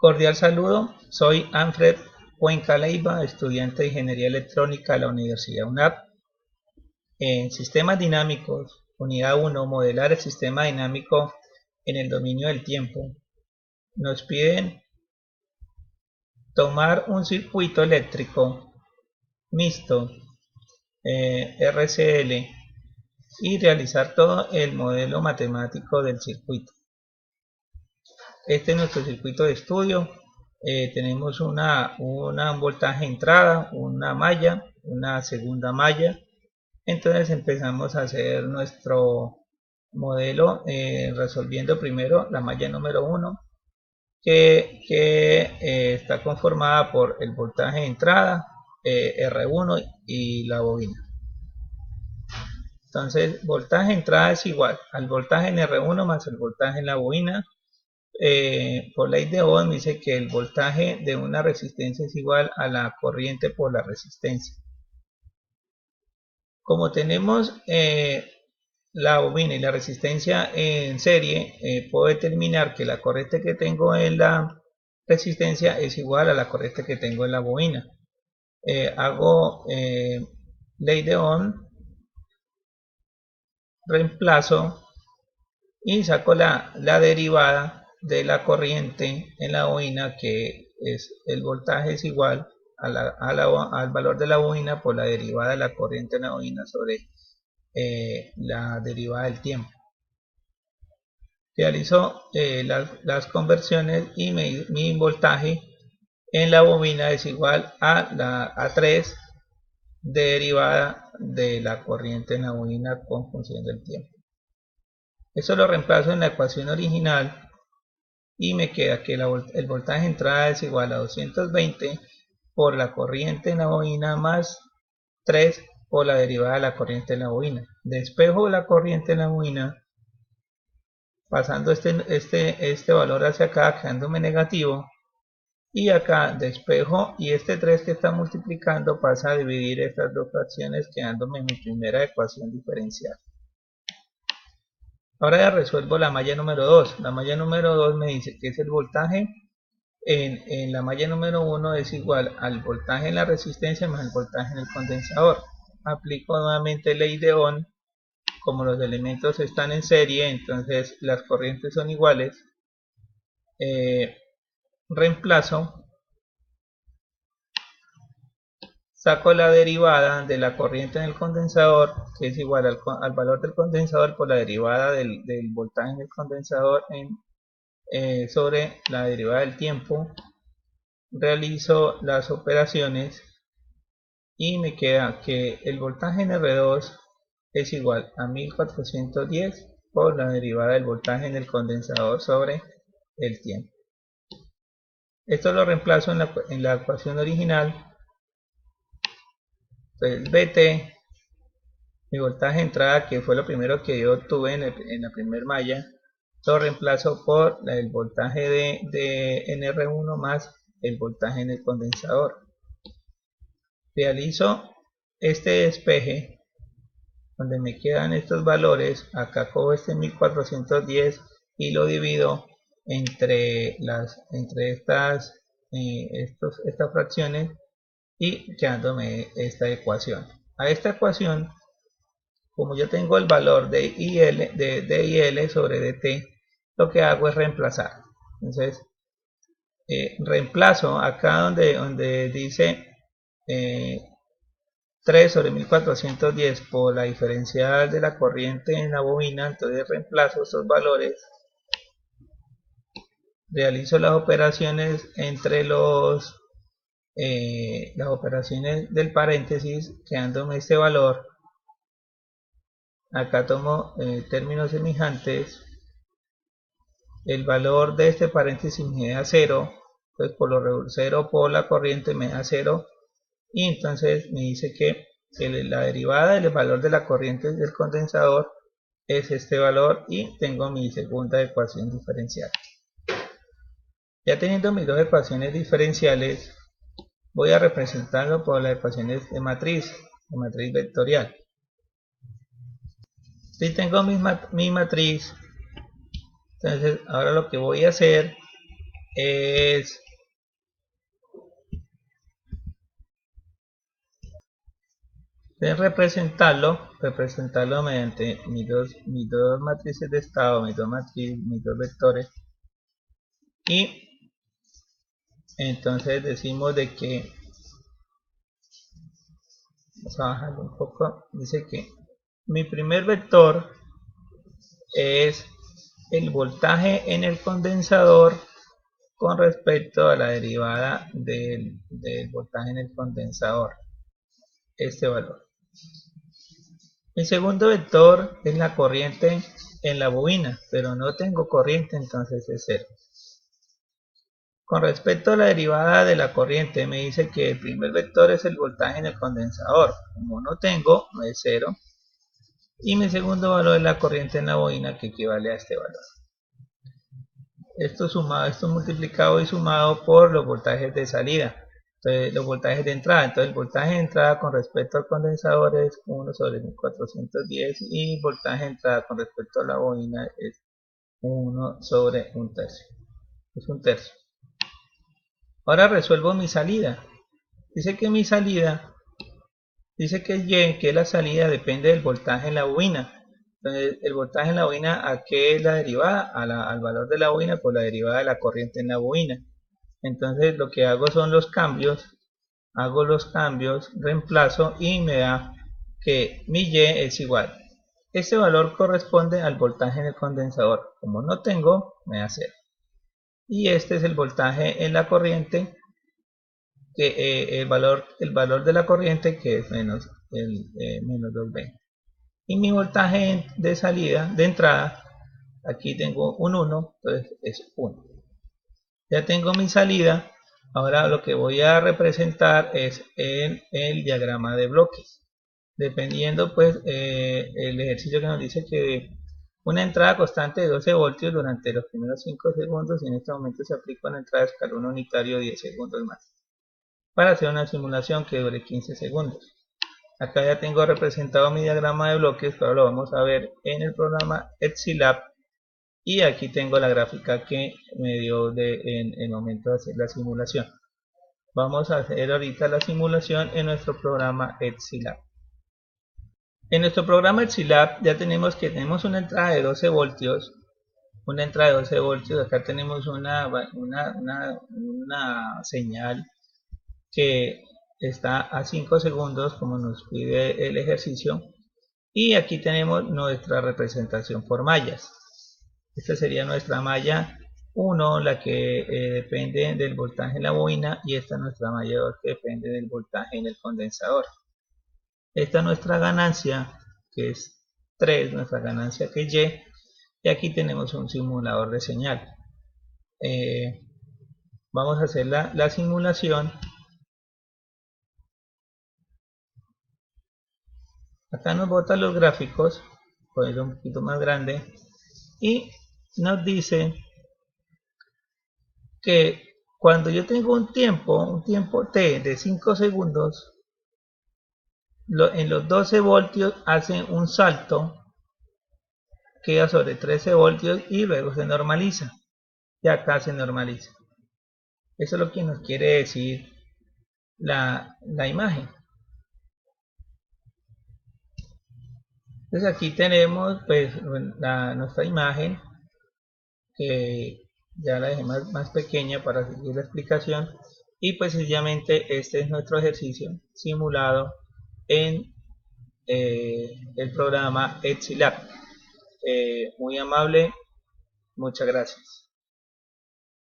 Cordial saludo, soy Alfred Cuenca Leiva, estudiante de Ingeniería Electrónica de la Universidad UNAP. En Sistemas Dinámicos, Unidad 1, modelar el sistema dinámico en el dominio del tiempo. Nos piden tomar un circuito eléctrico mixto RCL y realizar todo el modelo matemático del circuito. Este es nuestro circuito de estudio. Tenemos un voltaje entrada, una malla, una segunda malla. Entonces empezamos a hacer nuestro modelo resolviendo primero la malla número 1 que está conformada por el voltaje de entrada, R1 y la bobina. Entonces voltaje de entrada es igual al voltaje en R1 más el voltaje en la bobina. Por ley de Ohm dice que el voltaje de una resistencia es igual a la corriente por la resistencia. Como tenemos la bobina y la resistencia en serie, puedo determinar que la corriente que tengo en la resistencia es igual a la corriente que tengo en la bobina. Hago ley de Ohm, reemplazo y saco la derivada de la corriente en la bobina, que es el voltaje es igual al valor de la bobina por la derivada de la corriente en la bobina sobre la derivada del tiempo. Realizo las conversiones y mi voltaje en la bobina es igual a 3 derivada de la corriente en la bobina con función del tiempo. Eso lo reemplazo en la ecuación original y me queda que el voltaje de entrada es igual a 220 por la corriente en la bobina más 3 por la derivada de la corriente en la bobina. Despejo la corriente en la bobina pasando este valor hacia acá, quedándome negativo, y acá despejo y este 3 que está multiplicando pasa a dividir estas dos fracciones, quedándome en mi primera ecuación diferencial. Ahora ya resuelvo la malla número 2. La malla número 2 me dice que es el voltaje en la malla número 1 es igual al voltaje en la resistencia más el voltaje en el condensador. Aplico nuevamente ley de Ohm. Como los elementos están en serie, entonces las corrientes son iguales. Reemplazo, saco la derivada de la corriente en el condensador, que es igual al valor del condensador por la derivada del voltaje en el condensador sobre la derivada del tiempo. Realizo las operaciones y me queda que el voltaje en R2 es igual a 1410 por la derivada del voltaje en el condensador sobre el tiempo. Esto lo reemplazo en la ecuación original. Entonces BT, mi voltaje de entrada, que fue lo primero que yo obtuve en la primera malla, lo reemplazo por el voltaje de NR1 más el voltaje en el condensador. Realizo este despeje donde me quedan estos valores. Acá cojo este 1410 y lo divido entre estas fracciones y quedándome esta ecuación. A esta ecuación, como yo tengo el valor de D y L sobre dt, lo que hago es reemplazar. Entonces reemplazo acá donde dice 3 sobre 1410 por la diferencial de la corriente en la bobina. Entonces reemplazo estos valores, realizo las operaciones entre las operaciones del paréntesis, quedándome este valor. Acá tomo términos semejantes, el valor de este paréntesis me da 0, pues por lo 0 por la corriente me da 0, y entonces me dice que la derivada del valor de la corriente del condensador es este valor, y tengo mi segunda ecuación diferencial. Ya teniendo mis dos ecuaciones diferenciales, voy a representarlo por las ecuaciones de matriz vectorial. Si tengo mi matriz, entonces ahora lo que voy a hacer es representarlo mediante mis dos matrices de estado, mis dos vectores, y entonces decimos de que, vamos a bajarlo un poco, dice que mi primer vector es el voltaje en el condensador con respecto a la derivada del voltaje en el condensador, este valor. Mi segundo vector es la corriente en la bobina, pero no tengo corriente, entonces es 0. Con respecto a la derivada de la corriente, me dice que el primer vector es el voltaje en el condensador. Como no tengo, no es 0. Y mi segundo valor es la corriente en la bobina, que equivale a este valor. Esto multiplicado y sumado por los voltajes de salida. Entonces, los voltajes de entrada. Entonces, el voltaje de entrada con respecto al condensador es 1 sobre 1410 y el voltaje de entrada con respecto a la bobina es 1 sobre 1/3. Es 1/3. Ahora resuelvo mi salida. Dice que mi salida, dice que Y, que la salida depende del voltaje en la bobina. Entonces, el voltaje en la bobina, ¿a qué es la derivada? Al valor de la bobina por la derivada de la corriente en la bobina. Entonces, lo que hago son los cambios, reemplazo y me da que mi Y es igual. Este valor corresponde al voltaje en el condensador. Como no tengo, me da 0. Y este es el voltaje en la corriente, que el valor de la corriente, que es menos 220. Y mi voltaje de salida, de entrada, aquí tengo un 1, entonces es 1. Ya tengo mi salida. Ahora lo que voy a representar es el diagrama de bloques. Dependiendo pues el ejercicio que nos dice que una entrada constante de 12 voltios durante los primeros 5 segundos, y en este momento se aplica una entrada de escalón unitario 10 segundos más, para hacer una simulación que dure 15 segundos. Acá ya tengo representado mi diagrama de bloques, pero lo vamos a ver en el programa EtziLab. Y aquí tengo la gráfica que me dio en el momento de hacer la simulación. Vamos a hacer ahorita la simulación en nuestro programa EtziLab. En nuestro programa EtziLab ya tenemos una entrada de 12 voltios. Acá tenemos una señal que está a 5 segundos, como nos pide el ejercicio. Y aquí tenemos nuestra representación por mallas. Esta sería nuestra malla 1, la que depende del voltaje en la bobina, y esta es nuestra malla 2, que depende del voltaje en el condensador. Esta es nuestra ganancia, que es 3, nuestra ganancia que es Y, y aquí tenemos un simulador de señal. Vamos a hacer la simulación. Acá nos bota los gráficos, ponerlo un poquito más grande, y nos dice que cuando yo tengo un tiempo t de 5 segundos, en los 12 voltios hacen un salto, queda sobre 13 voltios y luego se normaliza. Y acá se normaliza. Eso es lo que nos quiere decir la imagen. Entonces aquí tenemos pues nuestra imagen, que ya la dejé más pequeña para seguir la explicación, y pues sencillamente este es nuestro ejercicio simulado en el programa EtziLab. Muy amable, muchas gracias.